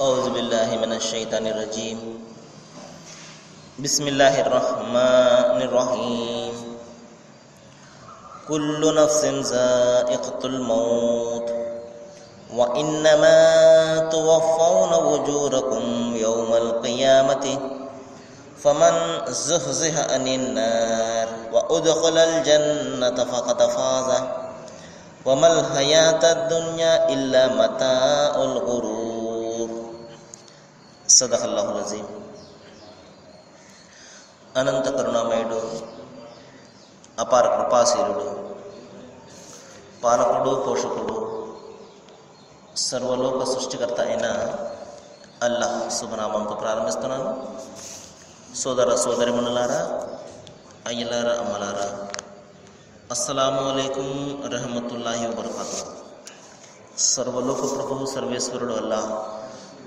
औज़ुबिल्लाहि मिनश्शैतानिर्रजीम बिस्मिल्लाहिर्रहमानिर्रहीम कुल्लु नफ्सिन ज़ाइक़तुल मौत व इन्नमा तुवफ़्फ़ौना उजूरकुम यौमल क़ियामति फमन ज़ुहज़िहा अनिन नार व उदख़िलल जन्नत फ़क़द फ़ाज़ वमल हयातद दुन्या इल्ला मताउल गुरूर। सदक़ल्लाहुल अज़ीम। అనంత కరుణామయుడు, అపార కృపాశీలుడు, పాలకుడు, పోషకుడు, సర్వలోక సృష్టికర్త అయిన అల్లాహ్ శుభనామంతో ప్రారంభిస్తున్నాను. సోదర సోదరిమణులారా, అయ్యలారా, అమ్మలారా, అస్సలాము అలైకుం రహమతుల్లాహి వబరకాతుహు. సర్వలోక ప్రభువు సర్వేశ్వరుడు అల్లాహ్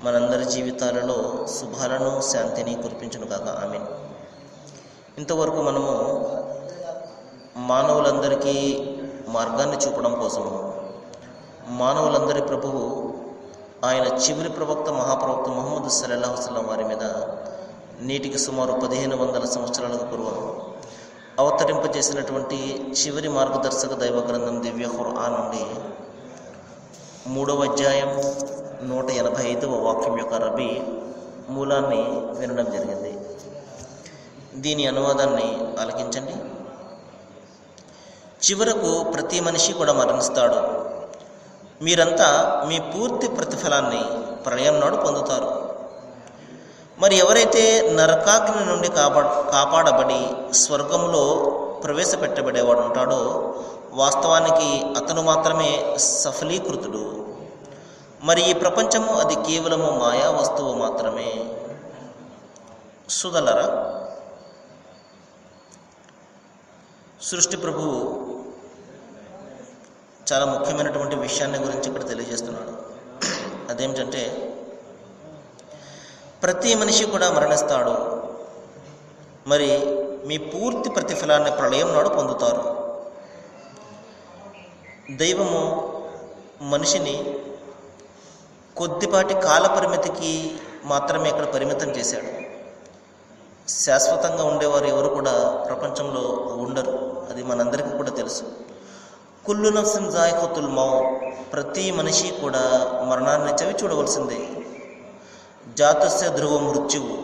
మనందరి జీవితాలలో శుభాలను, శాంతిని కురిపించును కాక. ఆమీన్. ఇంతవరకు మనము మానవులందరికీ మార్గాన్ని చూపడం కోసము మానవులందరి ప్రభువు ఆయన చివరి ప్రవక్త మహాప్రవక్త ముహమ్మద్ సల్లల్లాహు అలైహి వసల్లం వారి మీద నేటికి సుమారు 1500 సంవత్సరాలకు పూర్వం అవతరింపజేసినటువంటి చివరి మార్గదర్శక దైవ గ్రంథం దివ్య ఖురాన్ నుండి 3వ అధ్యాయం 185వ వాక్యం యొక్క రబీ మూలాన్ని వినడం జరిగింది. దీని అనువాదాన్ని ఆలకించండి. చివరకు ప్రతి మనిషి కూడా మరణిస్తాడు. మీరంతా మీ పూర్తి ప్రతిఫలాన్ని ప్రళయం నాడు పొందుతారు. మరి ఎవరైతే నరకాగ్ని నుండి కాపాడబడి స్వర్గంలో ప్రవేశపెట్టబడేవాడు ఉంటాడో వాస్తవానికి అతను మాత్రమే సఫలీకృతుడు. మరి ఈ ప్రపంచము అది కేవలము మాయా వస్తువు మాత్రమే. సుదలరా, సృష్టి ప్రభువు చాలా ముఖ్యమైనటువంటి విషయాన్ని గురించి ఇక్కడ తెలియజేస్తున్నాడు. అదేమిటంటే ప్రతి మనిషి కూడా మరణిస్తాడు. మరి మీ పూర్తి ప్రతిఫలాన్ని ప్రళయం నాడు పొందుతారు. దైవము మనిషిని కొద్దిపాటి కాల పరిమితికి మాత్రమే ఇక్కడ పరిమితం చేశాడు. శాశ్వతంగా ఉండేవారు ఎవరు కూడా ప్రపంచంలో ఉండరు. అది మనందరికీ కూడా తెలుసు. కుల్లు నఫ్సిన్ జాయిఖతుల్ మౌత్, ప్రతి మనిషి కూడా మరణాన్ని చవి చూడవలసిందే. జాతస్య ధ్రువ మృత్యువు,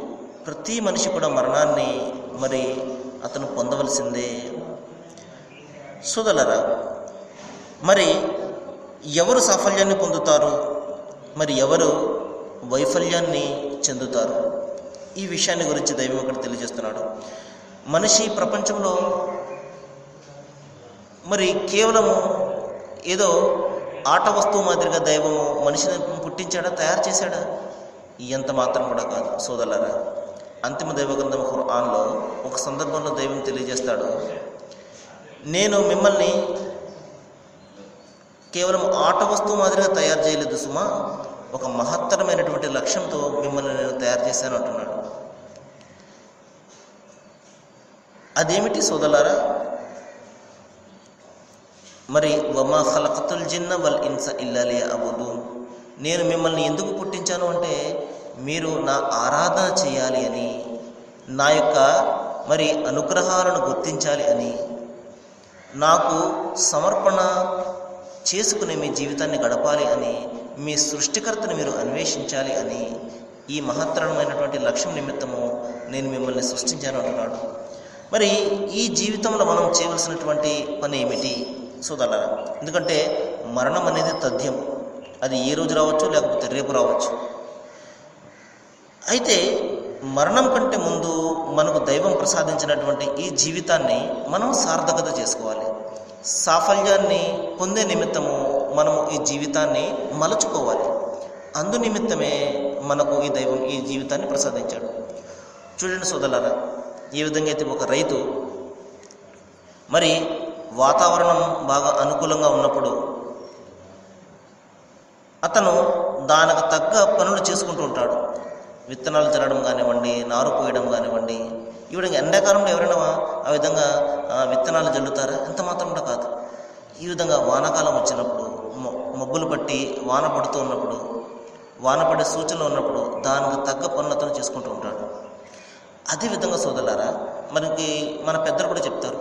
ప్రతి మనిషి కూడా మరణాన్ని మరి అతను పొందవలసిందే. సోదరులారా, మరి ఎవరు సాఫల్యాన్ని పొందుతారు, మరి ఎవరు వైఫల్యాన్ని చెందుతారు? ఈ విషయాన్ని గురించి దైవం ఇక్కడ తెలియజేస్తున్నాడు. మనిషి ప్రపంచంలో మరి కేవలము ఏదో ఆట వస్తువు మాదిరిగా దైవము మనిషిని పుట్టించాడా, తయారు చేశాడా? ఎంత మాత్రం కూడా కాదు. సోదరులారా, అంతిమ దైవ గ్రంథం ఖురాన్లో ఒక సందర్భంలో దైవం తెలియజేస్తాడు, నేను మిమ్మల్ని కేవలం ఆట వస్తువు మాదిరిగా తయారు చేయలేదు సుమా, ఒక మహత్తరమైనటువంటి లక్ష్యంతో మిమ్మల్ని నేను తయారు చేశాను అంటున్నాడు. అదేమిటి సోదరులారా? మరి వమా ఖలఖతుల్ జిన్న వల్ ఇన్స ఇల్లా లియఅబుదూన్, నేను మిమ్మల్ని ఎందుకు పుట్టించాను అంటే మీరు నా ఆరాధన చేయాలి అని, నా యొక్క మరి అనుగ్రహాలను గుర్తించాలి అని, నాకు సమర్పణ చేసుకుని మీ జీవితాన్ని గడపాలి అని, మీ సృష్టికర్తను మీరు అన్వేషించాలి అని, ఈ మహత్తరమైనటువంటి లక్ష్యం నిమిత్తము నేను మిమ్మల్ని సృష్టించాను అంటున్నాడు. మరి ఈ జీవితంలో మనం చేయవలసినటువంటి పని ఏమిటి సోదరులారా? ఎందుకంటే మరణం అనేది తథ్యం. అది ఏ రోజు రావచ్చు, లేకపోతే రేపు రావచ్చు. అయితే మరణం కంటే ముందు మనకు దైవం ప్రసాదించినటువంటి ఈ జీవితాన్ని మనం సార్థకత చేసుకోవాలి. సాఫల్యాన్ని పొందే నిమిత్తము మనము ఈ జీవితాన్ని మలుచుకోవాలి. అందు నిమిత్తమే మనకు ఈ దైవం ఈ జీవితాన్ని ప్రసాదించాడు. చూడండి సోదరులారా, ఏ విధంగా అయితే ఒక రైతు మరి వాతావరణం బాగా అనుకూలంగా ఉన్నప్పుడు అతను దానికి తగ్గ పనులు చేసుకుంటూ ఉంటాడు. విత్తనాలు చల్లడం కానివ్వండి, నారు పోయడం కానివ్వండి. ఈ విధంగా ఎండాకాలంలో ఎవరైనా ఆ విధంగా విత్తనాలు జల్లుతారా? ఎంత మాత్రం కూడా కాదు. ఈ విధంగా వానాకాలం వచ్చినప్పుడు, మబ్బులు పట్టి వాన పడుతూ ఉన్నప్పుడు వాన పడే సూచనలు ఉన్నప్పుడు దానికి తగ్గ పనులు అతను చేసుకుంటూ ఉంటాడు. అదేవిధంగా సోదరులారా, మనకి మన పెద్దలు కూడా చెప్తారు,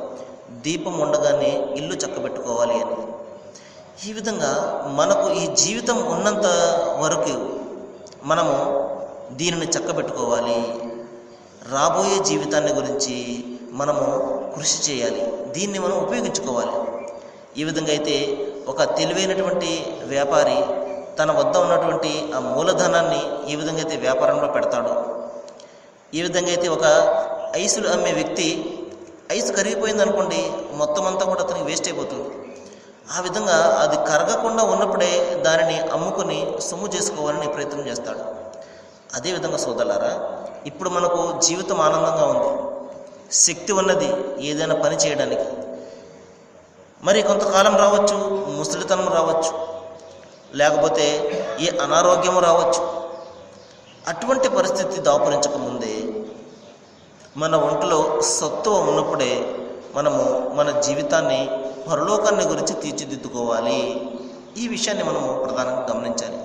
దీపం ఉండగానే ఇల్లు చక్కబెట్టుకోవాలి అని. ఈ విధంగా మనకు ఈ జీవితం ఉన్నంత వరకు మనము దీనిని చక్కబెట్టుకోవాలి. రాబోయే జీవితాన్ని గురించి మనము కృషి చేయాలి, దీన్ని మనం ఉపయోగించుకోవాలి. ఈ విధంగా అయితే ఒక తెలివైనటువంటి వ్యాపారి తన వద్ద ఉన్నటువంటి ఆ మూలధనాన్ని ఈ విధంగా అయితే వ్యాపారంలో పెడతాడు. ఈ విధంగా అయితే ఒక ఐసులు అమ్మే వ్యక్తి ఐసు కరిగిపోయింది అనుకోండి, మొత్తం అంతా కూడా అతనికి వేస్ట్ అయిపోతుంది. ఆ విధంగా అది కరగకుండా ఉన్నప్పుడే దానిని అమ్ముకొని సొమ్ము చేసుకోవాలని ప్రయత్నం చేస్తాడు. అదేవిధంగా సోదరులారా, ఇప్పుడు మనకు జీవితం ఆనందంగా ఉంది, శక్తి ఉన్నది ఏదైనా పని చేయడానికి. మరి కొంతకాలం రావచ్చు, ముసలితనం రావచ్చు, లేకపోతే ఏ అనారోగ్యం రావచ్చు. అటువంటి పరిస్థితి దాపురించకముందే మన ఒంట్లో సత్తువ ఉన్నప్పుడే మనము మన జీవితాన్ని పరలోకాన్ని గురించి తీర్చిదిద్దుకోవాలి. ఈ విషయాన్ని మనము ప్రధానంగా గమనించాలి.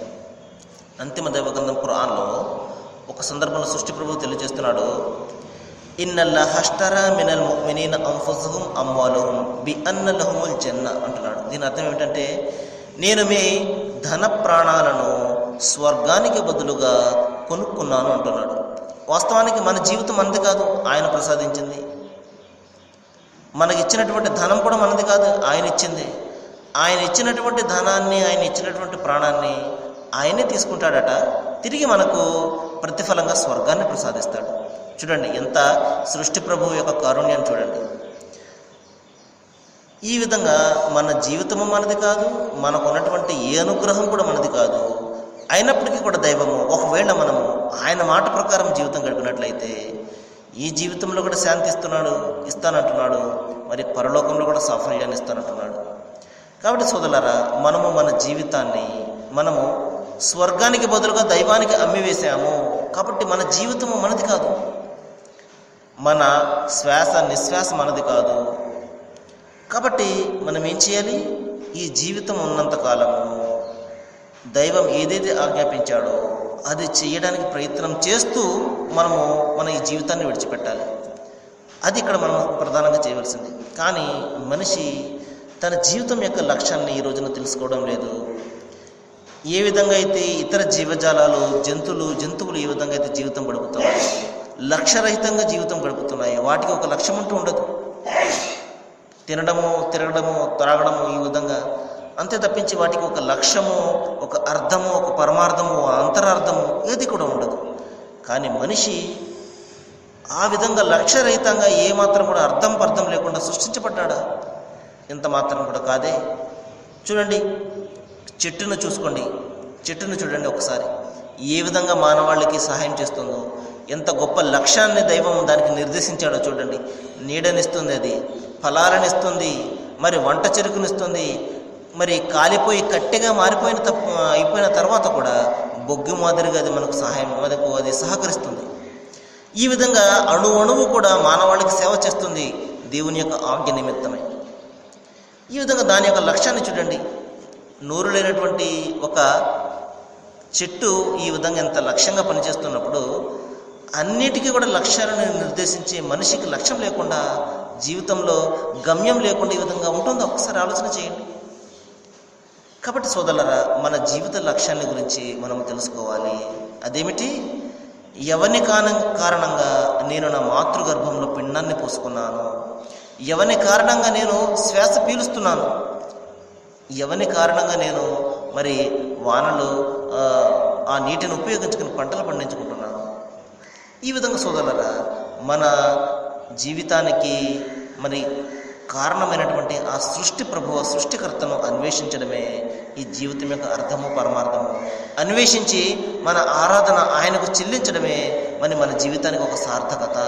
అంతిమ దైవగ్రంథం ఖురాన్లో ఒక సందర్భంలో సృష్టి ప్రభువు తెలియజేస్తున్నాడు, ఇన్నల్లాహ అష్తరా మినల్ ముమినీన అంఫుసహుం అమ్వాలుహుం బిఅన్న లహుముల్ జన్న అంటున్నాడు. దీని అర్థం ఏమిటంటే, నేను మీ ధన ప్రాణాలను స్వర్గానికి బదులుగా కొనుక్కున్నాను అంటున్నాడు. వాస్తవానికి మన జీవితం మనది కాదు, ఆయన ప్రసాదించింది. మనకిచ్చినటువంటి ధనం కూడా మనది కాదు, ఆయన ఇచ్చింది. ఆయన ఇచ్చినటువంటి ధనాన్ని, ఆయన ఇచ్చినటువంటి ప్రాణాన్ని ఆయనే తీసుకుంటాడట. తిరిగి మనకు ప్రతిఫలంగా స్వర్గాన్ని ప్రసాదిస్తాడు. చూడండి ఎంత సృష్టి ప్రభువు యొక్క కారుణ్యాన్ని చూడండి. ఈ విధంగా మన జీవితము మనది కాదు, మనకు ఉన్నటువంటి ఏ అనుగ్రహం కూడా మనది కాదు. అయినప్పటికీ కూడా దైవము ఒకవేళ మనము ఆయన మాట ప్రకారం జీవితం గడిపినట్లయితే ఈ జీవితంలో కూడా శాంతి ఇస్తానంటున్నాడు, మరి పరలోకంలో కూడా సాఫల్యాన్ని ఇస్తానంటున్నాడు. కాబట్టి సోదరులారా, మనము మన జీవితాన్ని మనము స్వర్గానికి బదులుగా దైవానికి అమ్మివేసాము. కాబట్టి మన జీవితము మనది కాదు, మన శ్వాస నిశ్వాస మనది కాదు. కాబట్టి మనం ఏం చేయాలి? ఈ జీవితం ఉన్నంతకాలము దైవం ఏదైతే ఆజ్ఞాపించాడో అది చేయడానికి ప్రయత్నం చేస్తూ మనము మన ఈ జీవితాన్ని విడిచిపెట్టాలి. అది ఇక్కడ మనం ప్రధానంగా చేయవలసింది. కానీ మనిషి తన జీవితం యొక్క లక్ష్యాన్ని ఈ రోజున తెలుసుకోవడం లేదు. ఏ విధంగా అయితే ఇతర జీవజాలాలు జంతువులు ఏ విధంగా అయితే జీవితం గడుపుతున్నాయి, లక్ష్యరహితంగా జీవితం గడుపుతున్నాయి. వాటికి ఒక లక్ష్యం అంటూ ఉండదు. తినడము, తిరగడము, త్రాగడము, ఈ విధంగా అంతే తప్పించి వాటికి ఒక లక్ష్యము, ఒక అర్థము, ఒక పరమార్థము, అంతరార్థము ఏది కూడా ఉండదు. కానీ మనిషి ఆ విధంగా లక్ష్యరహితంగా ఏమాత్రం కూడా అర్థం లేకుండా సృష్టించబడ్డా? ఎంత మాత్రం కూడా కాదే. చూడండి, చెట్టును చూడండి ఒకసారి, ఏ విధంగా మానవాళికి సహాయం చేస్తుందో, ఎంత గొప్ప లక్ష్యాన్ని దైవం దానికి నిర్దేశించాడో చూడండి. నీడనిస్తుంది, అది ఫలాలనిస్తుంది, మరి వంట చెరుకునిస్తుంది, మరి కాలిపోయి కట్టెగా అయిపోయిన తర్వాత కూడా బొగ్గు మాదిరిగా అది మనకు అది సహకరిస్తుంది. ఈ విధంగా అణువు కూడా మానవాళికి సేవ చేస్తుంది దేవుని యొక్క ఆజ్ఞ నిమిత్తమై. ఈ విధంగా దాని యొక్క లక్ష్యాన్ని చూడండి. నోరు లేనటువంటి ఒక చెట్టు ఈ విధంగా ఎంత లక్ష్యంగా పనిచేస్తున్నప్పుడు, అన్నిటికీ కూడా లక్ష్యాలను నిర్దేశించే మనిషికి లక్ష్యం లేకుండా, జీవితంలో గమ్యం లేకుండా ఈ విధంగా ఉంటుందో ఒకసారి ఆలోచన చేయండి. కాబట్టి సోదరులారా, మన జీవిత లక్ష్యాన్ని గురించి మనం తెలుసుకోవాలి. అదేమిటి? ఎవని కారణంగా నేను నా మాతృగర్భంలో పిండాన్ని పోసుకున్నాను, ఎవని కారణంగా నేను శ్వాస పీలుస్తున్నాను, ఎవని కారణంగా నేను మరి వానలు ఆ నీటిని ఉపయోగించుకుని పంటలు పండించుకుంటున్నాను. ఈ విధంగా సోదరులారా, మన జీవితానికి మరి కారణమైనటువంటి ఆ సృష్టికర్తను అన్వేషించడమే ఈ జీవితం యొక్క అర్థము, పరమార్థము. అన్వేషించి మన ఆరాధన ఆయనకు చెల్లించడమే మన జీవితానికి ఒక సార్థకత.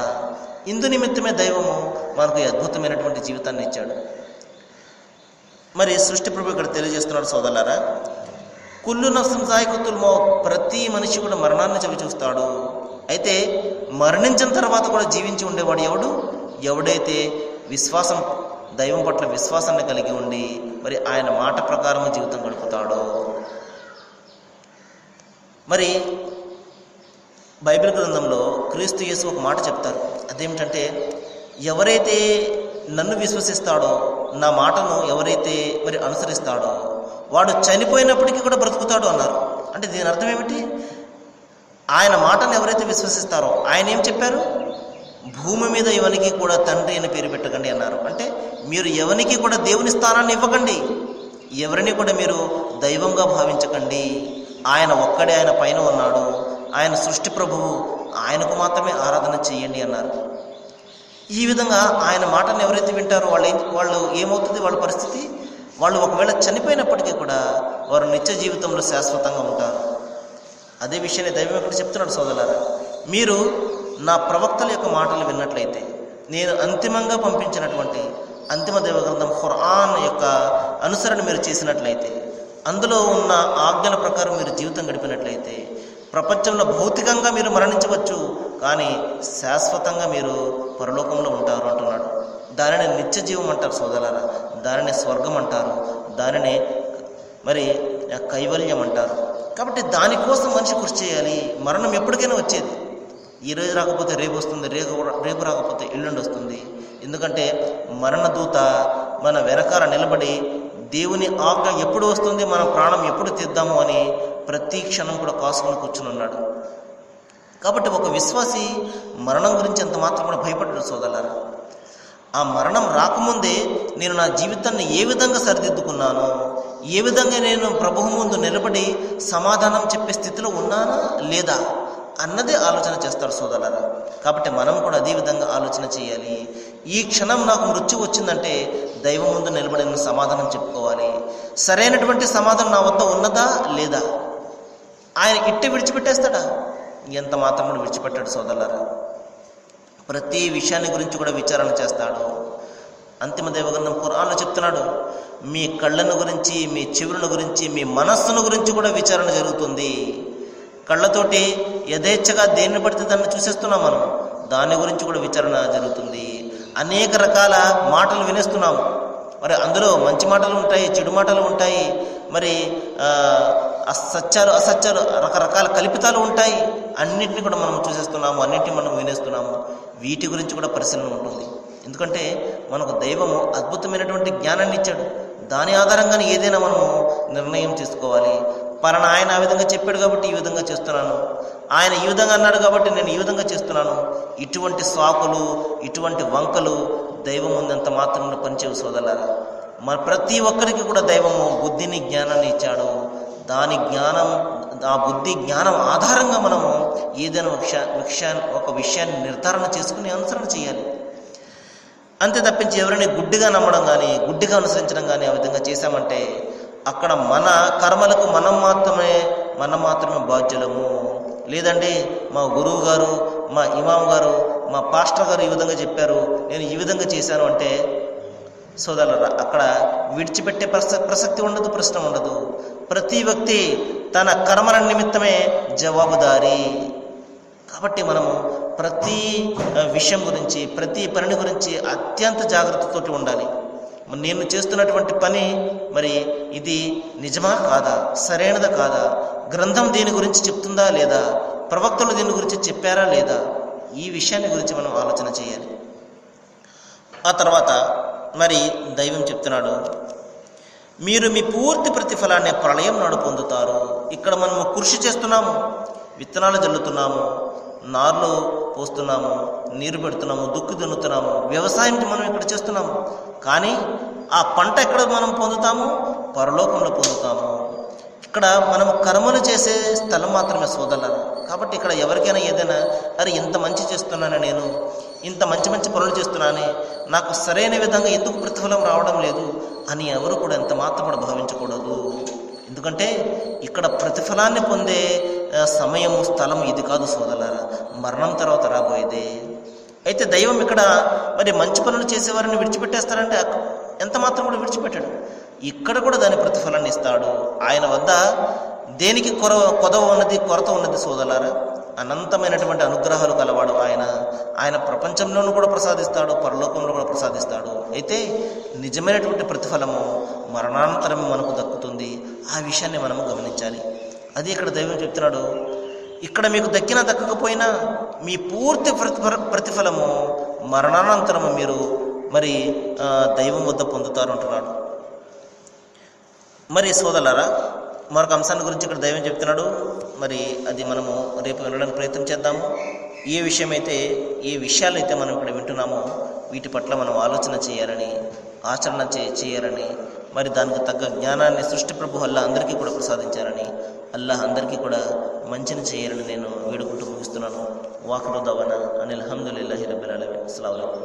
ఇందు నిమిత్తమే దైవము మనకు ఈ అద్భుతమైనటువంటి జీవితాన్ని ఇచ్చాడు. మరి సృష్టి ప్రభు ఇక్కడ తెలియజేస్తున్నాడు సోదరులారా, కుల్లు నఫ్సిన్ జాయికతుల్ మౌత్, ప్రతి మనిషి కూడా మరణాన్ని చవి చూస్తాడు. అయితే మరణించిన తర్వాత కూడా జీవించి ఉండేవాడు ఎవడైతే దైవం పట్ల విశ్వాసాన్ని కలిగి ఉండి మరి ఆయన మాట ప్రకారం జీవితం గడుపుతాడో. మరి బైబిల్ గ్రంథంలో క్రీస్తు యేసు ఒక మాట చెప్తారు. అదేమిటంటే, ఎవరైతే నన్ను విశ్వసిస్తాడో, నా మాటను ఎవరైతే మరి అనుసరిస్తాడో వాడు చనిపోయినప్పటికీ కూడా బ్రతుకుతాడు అన్నారు. అంటే దీని అర్థం ఏమిటి? ఆయన మాటను ఎవరైతే విశ్వసిస్తారో, ఆయన ఏం చెప్పారు? భూమి మీద ఎవరికి కూడా తండ్రి అని పేరు పెట్టకండి అన్నారు. అంటే మీరు ఎవరికి కూడా దేవుని స్థానాన్ని ఇవ్వకండి, ఎవరిని కూడా మీరు దైవంగా భావించకండి. ఆయన ఒక్కడే, ఆయన పైన ఉన్నాడు, ఆయన సృష్టి ప్రభువు, ఆయనకు మాత్రమే ఆరాధన చేయండి అన్నారు. ఈ విధంగా ఆయన మాటను ఎవరైతే వింటారో వాళ్ళు ఏమవుతుంది? వాళ్ళ పరిస్థితి, వాళ్ళు ఒకవేళ చనిపోయినప్పటికీ కూడా వారు నిత్య జీవితంలో శాశ్వతంగా ఉంటారు. అదే విషయాన్ని దైవం ఎక్కడ చెప్తున్నాడు సోదరులారా, మీరు నా ప్రవక్తల యొక్క మాటలు విన్నట్లయితే, నేను అంతిమంగా పంపించినటువంటి అంతిమ దైవ గ్రంథం ఖురాన్ యొక్క అనుసరణ మీరు చేసినట్లయితే, అందులో ఉన్న ఆజ్ఞల ప్రకారం మీరు జీవితం గడిపినట్లయితే, ప్రపంచంలో భౌతికంగా మీరు మరణించవచ్చు, కానీ శాశ్వతంగా మీరు పరలోకంలో ఉంటారు అంటున్నాడు. దానిని నిత్య జీవం అంటారు సోదరులారా, దానిని స్వర్గం అంటారు, దానిని మరి కైవల్యం అంటారు. కాబట్టి దానికోసం మనిషి కృషి చేయాలి. మరణం ఎప్పటికైనా వచ్చేది, ఈరోజు రాకపోతే రేపు వస్తుంది, రేపు రాకపోతే ఎల్లుండి వస్తుంది. ఎందుకంటే మరణదూత మన వెనకాల నిలబడి దేవుని ఆజ్ఞ ఎప్పుడు వస్తుంది, మన ప్రాణం ఎప్పుడు తీద్దాము అని ప్రతి క్షణం కూడా కాసుకొని కూర్చుని ఉన్నాడు. కాబట్టి ఒక విశ్వాసి మరణం గురించి ఎంత మాత్రం కూడా భయపడ్డాడు సోదరులారా. ఆ మరణం రాకముందే నేను నా జీవితాన్ని ఏ విధంగా సరిదిద్దుకున్నాను, ఏ విధంగా నేను ప్రభువు ముందు నిలబడి సమాధానం చెప్పే స్థితిలో ఉన్నానా లేదా అన్నదే ఆలోచన చేస్తాడు సోదరులారా. కాబట్టి మనం కూడా అదే విధంగా ఆలోచన చేయాలి. ఈ క్షణం నాకు మృత్యు వచ్చిందంటే దైవం ముందు నిలబడి నేను సమాధానం చెప్పుకోవాలి. సరైనటువంటి సమాధానం నా వద్ద ఉన్నదా లేదా? ఆయన ఇట్టి విడిచిపెట్టేస్తాడా? ఎంత మాత్రం కూడా విడిచిపెట్టాడు సోదరులారా. ప్రతి విషయాన్ని గురించి కూడా విచారణ చేస్తాడు. అంతిమ దైవగ్రంథం ఖురాన్లో చెప్తున్నాడు, మీ కళ్ళను గురించి, మీ చెవులను గురించి, మీ మనస్సును గురించి కూడా విచారణ జరుగుతుంది. కళ్ళతోటి యథేచ్ఛగా దేన్ని పడితే దాన్ని చూసేస్తున్నాం మనం, దాని గురించి కూడా విచారణ జరుగుతుంది. అనేక రకాల మాటలు వినేస్తున్నాము. మరి అందులో మంచి మాటలు ఉంటాయి, చెడు మాటలు ఉంటాయి, మరి సత్యాలు అసత్యాలు రకరకాల కల్పితాలు ఉంటాయి. అన్నింటినీ కూడా మనం చూసేస్తున్నాము, అన్నింటినీ మనం వినేస్తున్నాము. వీటి గురించి కూడా పరిశీలన ఉంటుంది. ఎందుకంటే మనకు దైవము అద్భుతమైనటువంటి జ్ఞానాన్ని ఇచ్చాడు. దాని ఆధారంగానే ఏదైనా మనము నిర్ణయం తీసుకోవాలి. పలానా ఆయన ఆ విధంగా చెప్పాడు కాబట్టి ఈ విధంగా చేస్తున్నాను, ఆయన ఈ విధంగా అన్నాడు కాబట్టి నేను ఈ విధంగా చేస్తున్నాను. ఇటువంటి సాకులు, ఇటువంటి వంకలు దైవం ముందంత మాత్రంలో పనిచేయవు సోదరులారా. మన ప్రతి ఒక్కరికి కూడా దైవము బుద్ధిని, జ్ఞానాన్ని ఇచ్చాడు. దాని జ్ఞానం, ఆ బుద్ధి జ్ఞానం ఆధారంగా మనము ఏదైనా ఒక విషయాన్ని నిర్ధారణ చేసుకుని అనుసరణ చేయాలి. అంతే తప్పించి ఎవరిని గుడ్డిగా నమ్మడం కానీ, గుడ్డిగా అనుసరించడం కానీ ఆ విధంగా చేశామంటే అక్కడ మన కర్మలకు మనం మాత్రమే బాధ్యులము. లేదండి మా గురువు గారు, మా ఇమాం గారు, మా పాస్టర్ గారు ఈ విధంగా చెప్పారు, నేను ఈ విధంగా చేశాను అంటే సోదరులారా అక్కడ విడిచిపెట్టే ప్రసక్తి ఉండదు, ప్రశ్న ఉండదు. ప్రతి వ్యక్తి తన కర్మల నిమిత్తమే జవాబుదారీ. కాబట్టి మనము ప్రతి విషయం గురించి, ప్రతి పనిని గురించి అత్యంత జాగ్రత్తతోటి ఉండాలి. నేను చేస్తున్నటువంటి పని మరి ఇది నిజమా కాదా, సరైనదా కాదా, గ్రంథం దీని గురించి చెప్తుందా లేదా, ప్రవక్తలు దీని గురించి చెప్పారా లేదా, ఈ విషయాన్ని గురించి మనం ఆలోచన చేయాలి. ఆ తర్వాత మరి దైవం చెప్తున్నాడు, మీరు మీ పూర్తి ప్రతిఫలాన్ని ప్రళయం నాడు పొందుతారు. ఇక్కడ మనము కృషి చేస్తున్నాము, విత్తనాలు జల్లుతున్నాము, నార్లు పోస్తున్నాము, నీరు పెడుతున్నాము, దుక్కు దున్నుతున్నాము, వ్యవసాయం మనం ఇక్కడ చేస్తున్నాము. కానీ ఆ పంట ఎక్కడ మనం పొందుతాము? పరలోకంలో పొందుతాము. ఇక్కడ మనము కర్మలు చేసే స్థలం మాత్రమే సోదరులారా. కాబట్టి ఇక్కడ ఎవరికైనా ఏదైనా అరే ఇంత మంచి చేస్తున్నాను, నేను ఇంత మంచి మంచి పనులు చేస్తున్నానే, నాకు సరైన విధంగా ఎందుకు ప్రతిఫలం రావడం లేదు అని ఎవరు కూడా ఎంత మాత్రం కూడా భావించకూడదు. ఎందుకంటే ఇక్కడ ప్రతిఫలాన్ని పొందే సమయము, స్థలము ఇది కాదు సోదరులారా, మరణం తర్వాత రాబోయేదే. అయితే దైవం ఇక్కడ మరి మంచి పనులు చేసేవారిని విడిచిపెట్టేస్తారంటే ఎంత మాత్రం కూడా విడిచిపెట్టాడు. ఇక్కడ కూడా దాని ప్రతిఫలాన్ని ఇస్తాడు. ఆయన వద్ద దేనికి కొదవ ఉన్నది, కొరత ఉన్నది సోదరులారా? అనంతమైనటువంటి అనుగ్రహాలు కలవాడు ఆయన ప్రపంచంలోనూ కూడా ప్రసాదిస్తాడు, పరలోకంలో కూడా ప్రసాదిస్తాడు. అయితే నిజమైనటువంటి ప్రతిఫలము మరణానంతరం మనకు దక్కుతుంది. ఆ విషయాన్ని మనము గమనించాలి. అది ఇక్కడ దైవం చెప్తున్నాడు. ఇక్కడ మీకు దక్కినా దక్కకపోయినా మీ పూర్తి ప్రతిఫలము మరణానంతరము మీరు మరి దైవం వద్ద పొందుతారు అంటున్నాడు. మరి సోదరులారా, మరొక అంశాన్ని గురించి ఇక్కడ దైవం చెప్తున్నాడు. మరి అది మనము రేపు వినడానికి ప్రయత్నం చేద్దాము. ఏ విషయాలైతే మనం ఇక్కడ వింటున్నామో వీటి పట్ల మనం ఆలోచన చేయాలని, ఆచరణ చేయాలని, మరి దానికి తగ్గ జ్ఞానాన్ని సృష్టి ప్రభు అల్లాహ్ అందరికీ కూడా ప్రసాదించాలని, అల్లాహ్ అందరికీ కూడా మంచిని చేయాలని నేను వేడుకుంటూ ముగిస్తున్నాను. వాఖిరు దవానా అనిల్ హమ్దులిల్లాహి రబ్బిల్ ఆలమీన్. అస్సలాము అలైకుం.